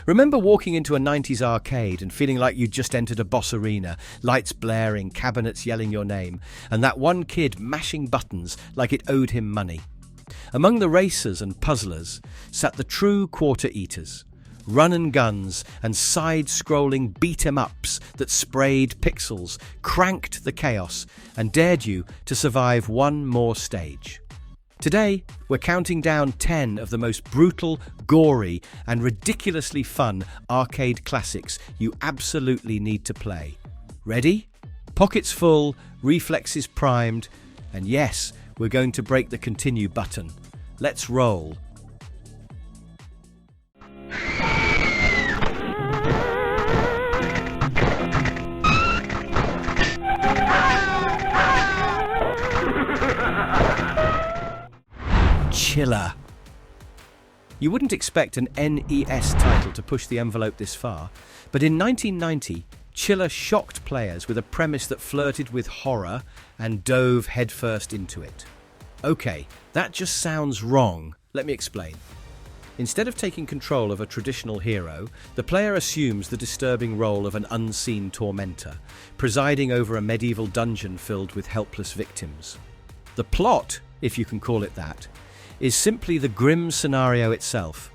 Remember walking into a 90s arcade and feeling like you'd just entered a boss arena, lights blaring, cabinets yelling your name, and that one kid mashing buttons like it owed him money? Among the racers and puzzlers sat the true quarter-eaters, run-and-guns and side-scrolling beat-em-ups that sprayed pixels, cranked the chaos, and dared you to survive one more stage. Today, we're counting down 10 of the most brutal, gory, and ridiculously fun arcade classics you absolutely need to play. Ready? Pockets full, reflexes primed, and yes, we're going to break the continue button. Let's roll. Chiller. You wouldn't expect an NES title to push the envelope this far, but in 1990, Chiller shocked players with a premise that flirted with horror and dove headfirst into it. Okay, that just sounds wrong. Let me explain. Instead of taking control of a traditional hero, the player assumes the disturbing role of an unseen tormentor, presiding over a medieval dungeon filled with helpless victims. The plot, if you can call it that, is simply the grim scenario itself,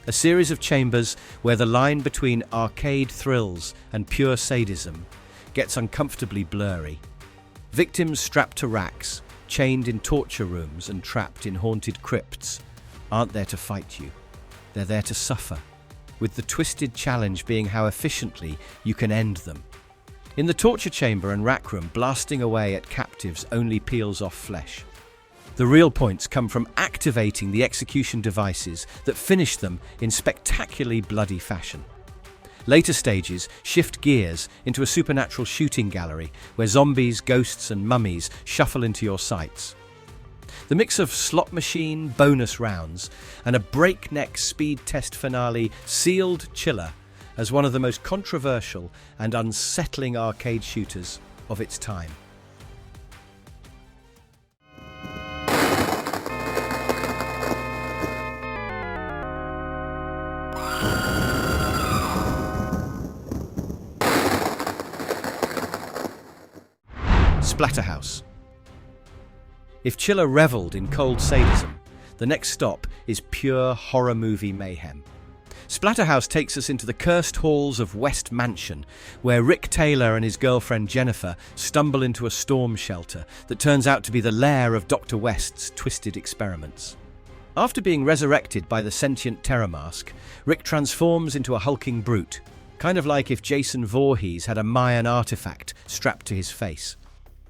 a series of chambers where the line between arcade thrills and pure sadism gets uncomfortably blurry. Victims strapped to racks, chained in torture rooms and trapped in haunted crypts aren't there to fight you. They're there to suffer, with the twisted challenge being how efficiently you can end them. In the torture chamber and rack room, blasting away at captives only peels off flesh. The real points come from activating the execution devices that finish them in spectacularly bloody fashion. Later stages shift gears into a supernatural shooting gallery where zombies, ghosts and mummies shuffle into your sights. The mix of slot machine bonus rounds and a breakneck speed test finale sealed Chiller as one of the most controversial and unsettling arcade shooters of its time. Splatterhouse. If Chiller revelled in cold sadism, the next stop is pure horror movie mayhem. Splatterhouse takes us into the cursed halls of West Mansion, where Rick Taylor and his girlfriend Jennifer stumble into a storm shelter that turns out to be the lair of Dr. West's twisted experiments. After being resurrected by the sentient terror mask, Rick transforms into a hulking brute, kind of like if Jason Voorhees had a Mayan artifact strapped to his face.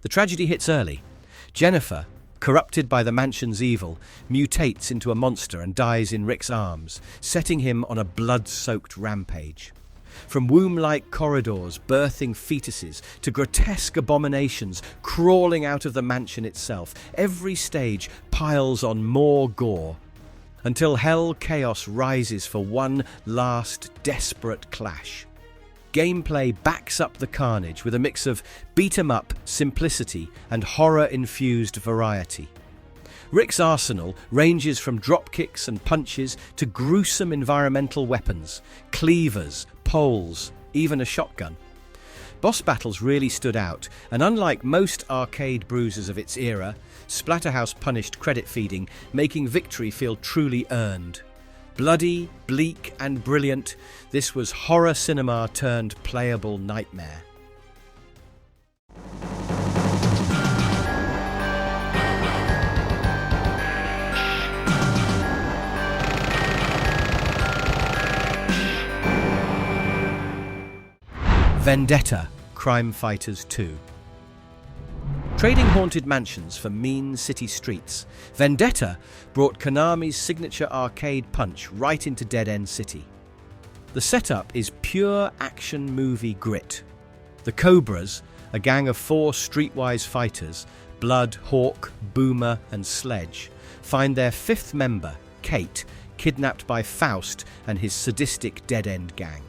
The tragedy hits early. Jennifer, corrupted by the mansion's evil, mutates into a monster and dies in Rick's arms, setting him on a blood-soaked rampage. From womb-like corridors birthing fetuses to grotesque abominations crawling out of the mansion itself, every stage piles on more gore, until hell chaos rises for one last desperate clash. Gameplay backs up the carnage with a mix of beat-em-up simplicity and horror-infused variety. Rick's arsenal ranges from dropkicks and punches to gruesome environmental weapons, cleavers, poles, even a shotgun. Boss battles really stood out, and unlike most arcade bruisers of its era, Splatterhouse punished credit feeding, making victory feel truly earned. Bloody, bleak and brilliant, this was horror cinema turned playable nightmare. Vendetta, Crime Fighters 2. Trading haunted mansions for mean city streets, Vendetta brought Konami's signature arcade punch right into Dead End City. The setup is pure action movie grit. The Cobras, a gang of 4 streetwise fighters, Blood, Hawk, Boomer and Sledge, find their 5th member, Kate, kidnapped by Faust and his sadistic Dead End gang.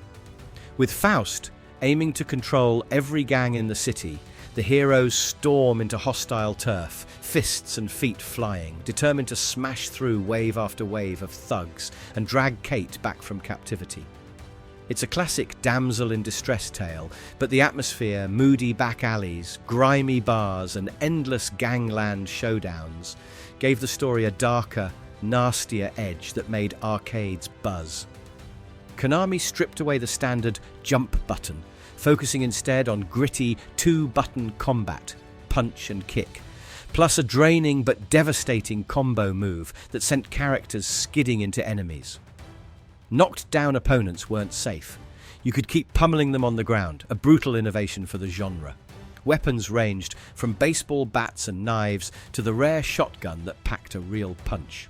With Faust aiming to control every gang in the city, the heroes storm into hostile turf, fists and feet flying, determined to smash through wave after wave of thugs and drag Kate back from captivity. It's a classic damsel in distress tale, but the atmosphere, moody back alleys, grimy bars, and endless gangland showdowns gave the story a darker, nastier edge that made arcades buzz. Konami stripped away the standard jump button, focusing instead on gritty two-button combat, punch and kick, plus a draining but devastating combo move that sent characters skidding into enemies. Knocked down opponents weren't safe. You could keep pummeling them on the ground, a brutal innovation for the genre. Weapons ranged from baseball bats and knives to the rare shotgun that packed a real punch.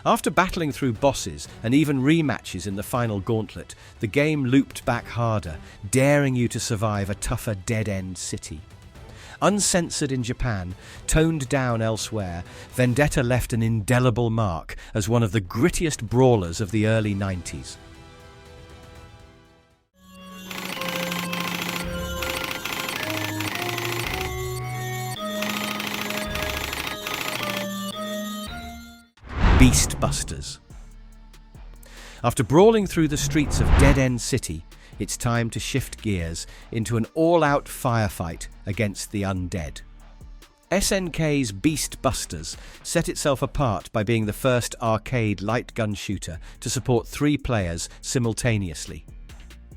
After battling through bosses and even rematches in the final gauntlet, the game looped back harder, daring you to survive a tougher dead-end city. Uncensored in Japan, toned down elsewhere, Vendetta left an indelible mark as one of the grittiest brawlers of the early 90s. Beastbusters. After brawling through the streets of Dead End City, it's time to shift gears into an all-out firefight against the undead. SNK's Beastbusters set itself apart by being the first arcade light gun shooter to support 3 players simultaneously.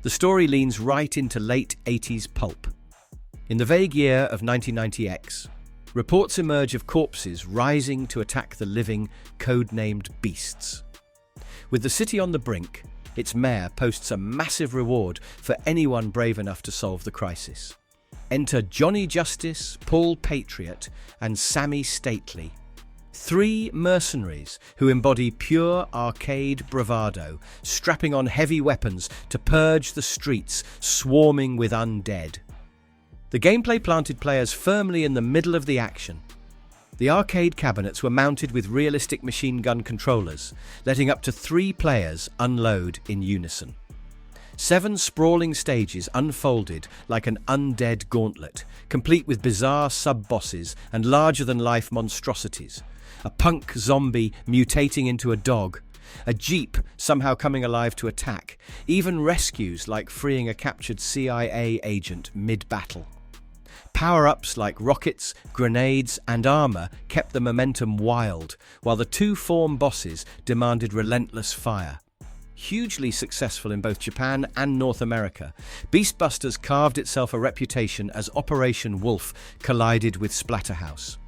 The story leans right into late 80s pulp. In the vague year of 1990X, reports emerge of corpses rising to attack the living, code-named beasts. With the city on the brink, its mayor posts a massive reward for anyone brave enough to solve the crisis. Enter Johnny Justice, Paul Patriot, and Sammy Stately. 3 mercenaries who embody pure arcade bravado, strapping on heavy weapons to purge the streets swarming with undead. The gameplay planted players firmly in the middle of the action. The arcade cabinets were mounted with realistic machine gun controllers, letting up to 3 players unload in unison. 7 sprawling stages unfolded like an undead gauntlet, complete with bizarre sub-bosses and larger-than-life monstrosities. A punk zombie mutating into a dog, a jeep somehow coming alive to attack, even rescues like freeing a captured CIA agent mid-battle. Power-ups like rockets, grenades, and armor kept the momentum wild, while the 2 form bosses demanded relentless fire. Hugely successful in both Japan and North America, Beastbusters carved itself a reputation as Operation Wolf collided with Splatterhouse.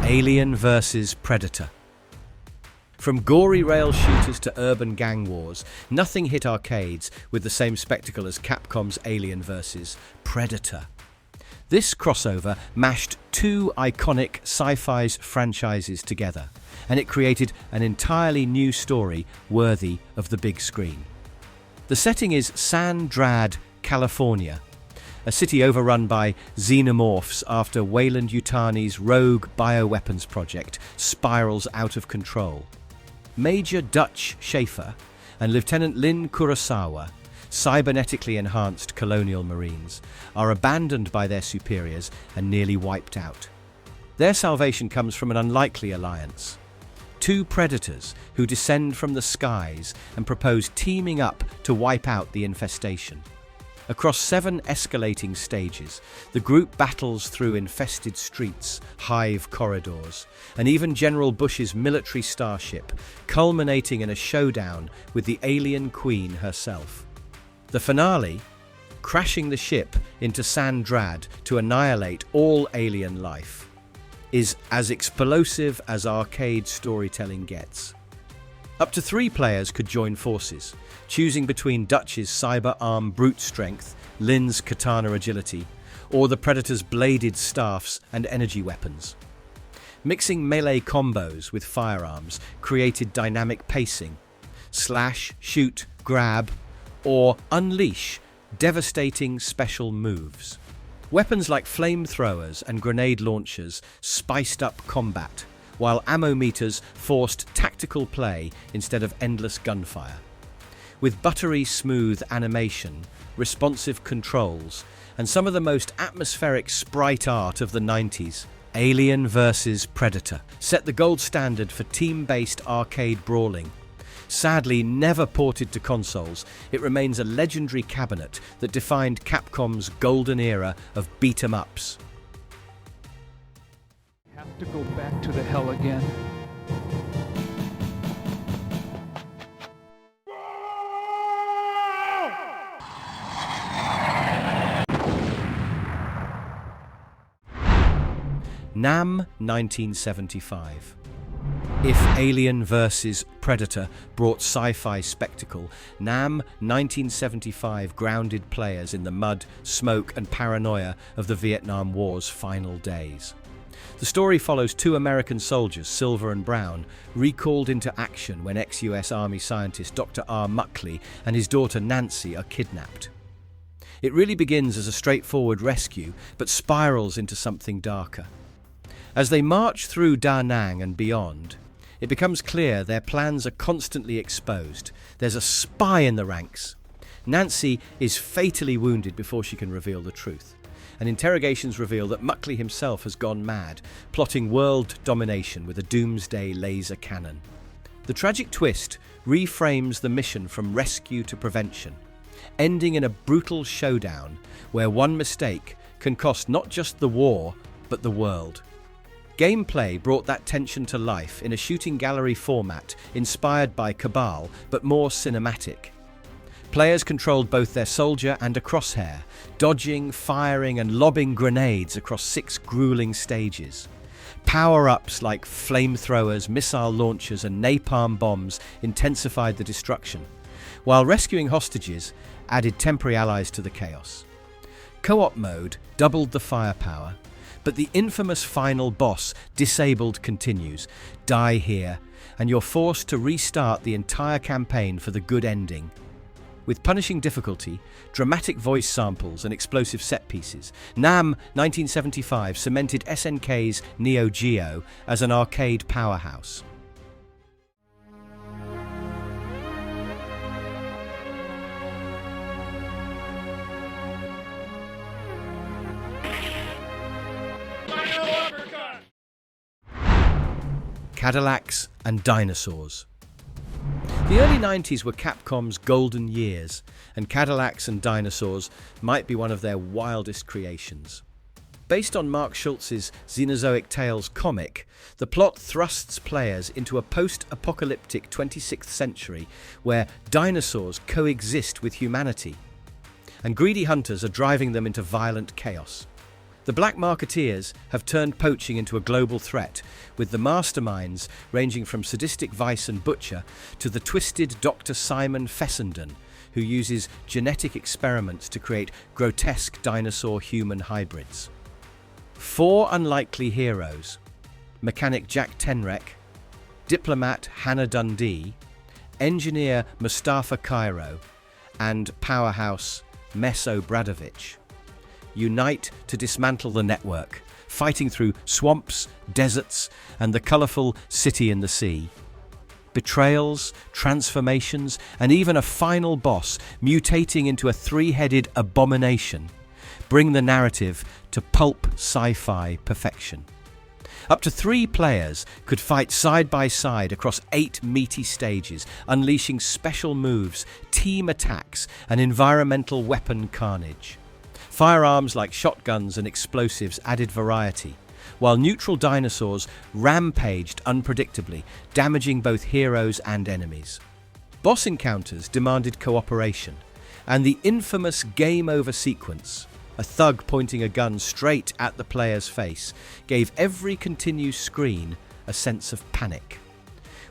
Alien vs. Predator. From gory rail shooters to urban gang wars, nothing hit arcades with the same spectacle as Capcom's Alien vs. Predator. This crossover mashed 2 iconic sci-fi franchises together, and it created an entirely new story worthy of the big screen. The setting is San Drad, California, a city overrun by xenomorphs after Weyland Yutani's rogue bioweapons project spirals out of control. Major Dutch Schaefer and Lieutenant Lin Kurosawa, cybernetically enhanced colonial marines, are abandoned by their superiors and nearly wiped out. Their salvation comes from an unlikely alliance. 2 predators who descend from the skies and propose teaming up to wipe out the infestation. Across 7 escalating stages, the group battles through infested streets, hive corridors, and even General Bush's military starship, culminating in a showdown with the alien queen herself. The finale, crashing the ship into San Drad to annihilate all alien life, is as explosive as arcade storytelling gets. Up to 3 players could join forces, choosing between Dutch's cyber arm brute strength, Lin's katana agility, or the Predator's bladed staffs and energy weapons. Mixing melee combos with firearms created dynamic pacing, slash, shoot, grab, or unleash devastating special moves. Weapons like flamethrowers and grenade launchers spiced up combat, while ammo meters forced tactical play instead of endless gunfire. with buttery smooth animation, responsive controls, and some of the most atmospheric sprite art of the 90s. Alien vs. Predator set the gold standard for team-based arcade brawling. Sadly never ported to consoles, it remains a legendary cabinet that defined Capcom's golden era of beat-em-ups. Have to go back to the hell again. NAM 1975. If Alien vs. Predator brought sci-fi spectacle, NAM 1975 grounded players in the mud, smoke and paranoia of the Vietnam War's final days. The story follows two American soldiers, Silver and Brown, recalled into action when ex-US Army scientist Dr. R. Muckley and his daughter Nancy are kidnapped. It really begins as a straightforward rescue, but spirals into something darker. As they march through Da Nang and beyond, it becomes clear their plans are constantly exposed. There's a spy in the ranks. Nancy is fatally wounded before she can reveal the truth, and interrogations reveal that Muckley himself has gone mad, plotting world domination with a doomsday laser cannon. The tragic twist reframes the mission from rescue to prevention, ending in a brutal showdown where one mistake can cost not just the war, but the world. Gameplay brought that tension to life in a shooting gallery format inspired by Cabal, but more cinematic. Players controlled both their soldier and a crosshair, dodging, firing and lobbing grenades across 6 grueling stages. Power-ups like flamethrowers, missile launchers and napalm bombs intensified the destruction, while rescuing hostages added temporary allies to the chaos. Co-op mode doubled the firepower, but the infamous final boss, Disabled, continues. Die here, and you're forced to restart the entire campaign for the good ending. With punishing difficulty, dramatic voice samples and explosive set pieces, NAM 1975 cemented SNK's Neo Geo as an arcade powerhouse. Cadillacs and Dinosaurs. The early 90s were Capcom's golden years, and Cadillacs and Dinosaurs might be one of their wildest creations. Based on Mark Schultz's Xenozoic Tales comic, the plot thrusts players into a post-apocalyptic 26th century where dinosaurs coexist with humanity, and greedy hunters are driving them into violent chaos. The Black Marketeers have turned poaching into a global threat, with the masterminds ranging from sadistic Vice and Butcher to the twisted Dr. Simon Fessenden, who uses genetic experiments to create grotesque dinosaur-human hybrids. 4 unlikely heroes: mechanic Jack Tenrek, diplomat Hannah Dundee, engineer Mustafa Cairo, and powerhouse Meso Bradovich unite to dismantle the network, fighting through swamps, deserts, and the colourful city in the sea. Betrayals, transformations, and even a final boss mutating into a 3-headed abomination bring the narrative to pulp sci-fi perfection. Up to 3 players could fight side by side across 8 meaty stages, unleashing special moves, team attacks, and environmental weapon carnage. Firearms like shotguns and explosives added variety, while neutral dinosaurs rampaged unpredictably, damaging both heroes and enemies. Boss encounters demanded cooperation, and the infamous game over sequence, a thug pointing a gun straight at the player's face, gave every continued screen a sense of panic.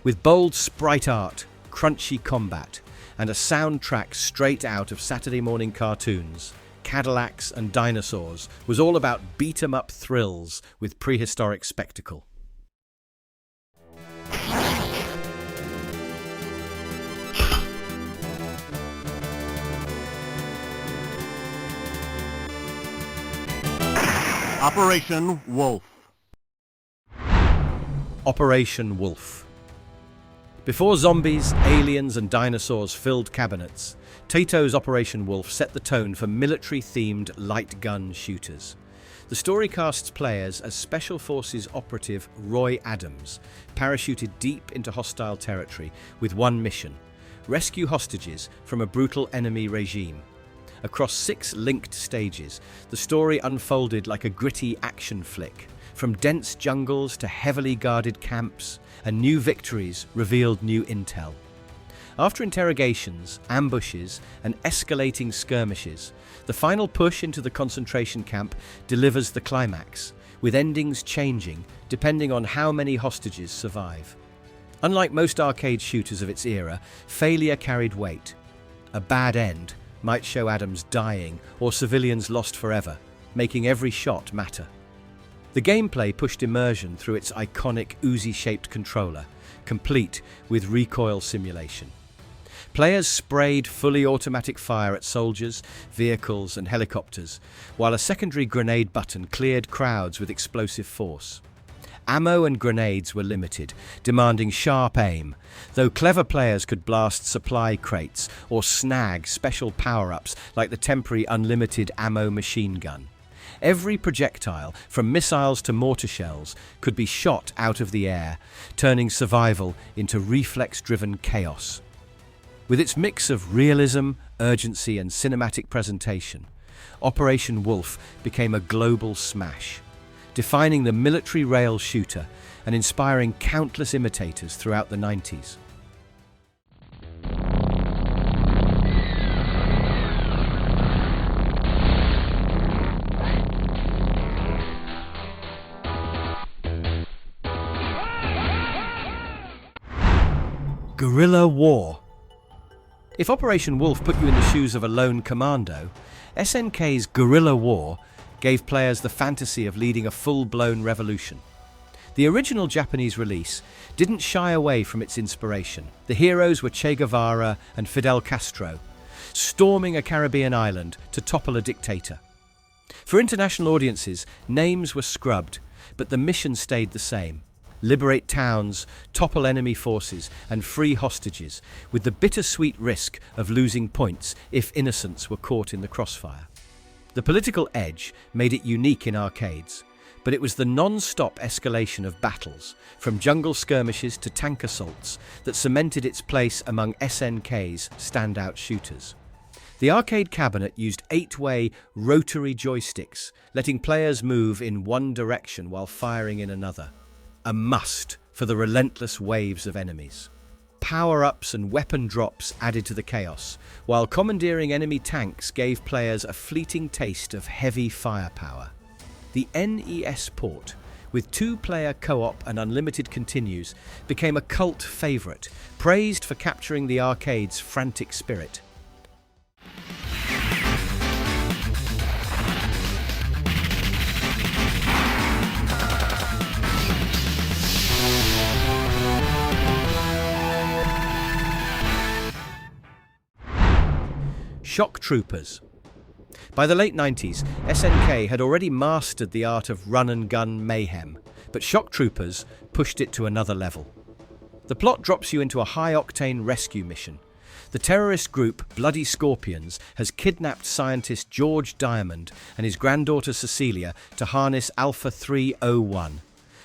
With bold sprite art, crunchy combat, and a soundtrack straight out of Saturday morning cartoons, Cadillacs and Dinosaurs was all about beat-em-up thrills with prehistoric spectacle. Operation Wolf. Operation Wolf. Before zombies, aliens and dinosaurs filled cabinets, Tato's Operation Wolf set the tone for military-themed light gun shooters. The story casts players as Special Forces operative Roy Adams, parachuted deep into hostile territory with one mission: rescue hostages from a brutal enemy regime. Across 6 linked stages, the story unfolded like a gritty action flick. From dense jungles to heavily guarded camps, and new victories revealed new intel. After interrogations, ambushes, and escalating skirmishes, the final push into the concentration camp delivers the climax, with endings changing depending on how many hostages survive. Unlike most arcade shooters of its era, failure carried weight. A bad end might show Adams dying or civilians lost forever, making every shot matter. The gameplay pushed immersion through its iconic Uzi-shaped controller, complete with recoil simulation. Players sprayed fully automatic fire at soldiers, vehicles and helicopters, while a secondary grenade button cleared crowds with explosive force. Ammo and grenades were limited, demanding sharp aim, though clever players could blast supply crates or snag special power-ups like the temporary unlimited ammo machine gun. Every projectile, from missiles to mortar shells, could be shot out of the air, turning survival into reflex-driven chaos. With its mix of realism, urgency and cinematic presentation, Operation Wolf became a global smash, defining the military rail shooter and inspiring countless imitators throughout the 90s. Guerrilla War. If Operation Wolf put you in the shoes of a lone commando, SNK's Guerrilla War gave players the fantasy of leading a full-blown revolution. The original Japanese release didn't shy away from its inspiration. The heroes were Che Guevara and Fidel Castro, storming a Caribbean island to topple a dictator. For international audiences, names were scrubbed, but the mission stayed the same: liberate towns, topple enemy forces, and free hostages, with the bittersweet risk of losing points if innocents were caught in the crossfire. The political edge made it unique in arcades, but it was the non-stop escalation of battles, from jungle skirmishes to tank assaults, that cemented its place among SNK's standout shooters. The arcade cabinet used 8-way rotary joysticks, letting players move in one direction while firing in another. A must for the relentless waves of enemies. Power-ups and weapon drops added to the chaos, while commandeering enemy tanks gave players a fleeting taste of heavy firepower. The NES port, with 2-player co-op and unlimited continues, became a cult favourite, praised for capturing the arcade's frantic spirit. Shock Troopers. By the late 90s, SNK had already mastered the art of run-and-gun mayhem, but Shock Troopers pushed it to another level. The plot drops you into a high-octane rescue mission. The terrorist group Bloody Scorpions has kidnapped scientist George Diamond and his granddaughter Cecilia to harness Alpha 301,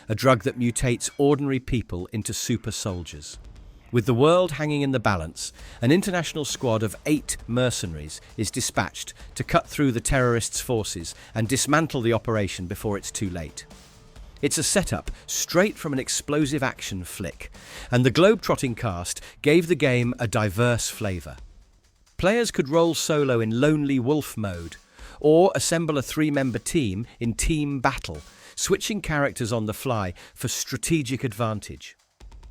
a drug that mutates ordinary people into super soldiers. With the world hanging in the balance, an international squad of 8 mercenaries is dispatched to cut through the terrorists' forces and dismantle the operation before it's too late. It's a setup straight from an explosive action flick, and the globe-trotting cast gave the game a diverse flavour. Players could roll solo in Lonely Wolf mode, or assemble a 3-member team in Team Battle, switching characters on the fly for strategic advantage.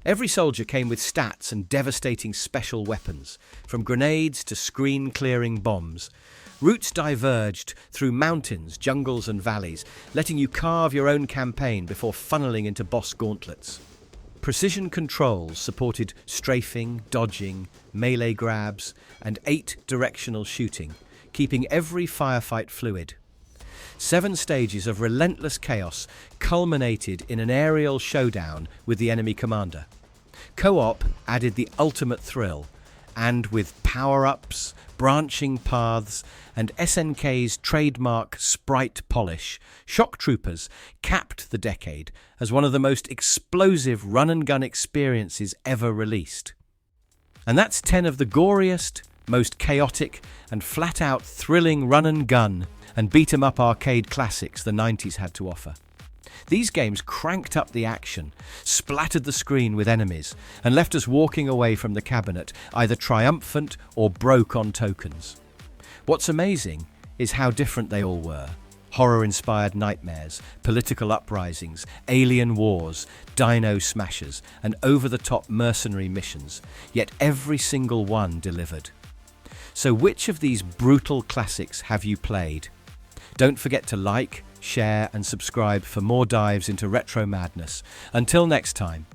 Every soldier came with stats and devastating special weapons, from grenades to screen-clearing bombs. Routes diverged through mountains, jungles and valleys, letting you carve your own campaign before funneling into boss gauntlets. Precision controls supported strafing, dodging, melee grabs, and 8-directional shooting, keeping every firefight fluid. 7 stages of relentless chaos culminated in an aerial showdown with the enemy commander. Co-op added the ultimate thrill, and with power-ups, branching paths, and SNK's trademark sprite polish, Shock Troopers capped the decade as one of the most explosive run-and-gun experiences ever released. And that's 10 of the goriest, most chaotic, and flat-out thrilling run-and-gun and beat-em-up arcade classics the 90s had to offer. These games cranked up the action, splattered the screen with enemies, and left us walking away from the cabinet either triumphant or broke on tokens. What's amazing is how different they all were. Horror-inspired nightmares, political uprisings, alien wars, dino smashers, and over-the-top mercenary missions, yet every single one delivered. So which of these brutal classics have you played? Don't forget to like, share, and subscribe for more dives into retro madness. Until next time.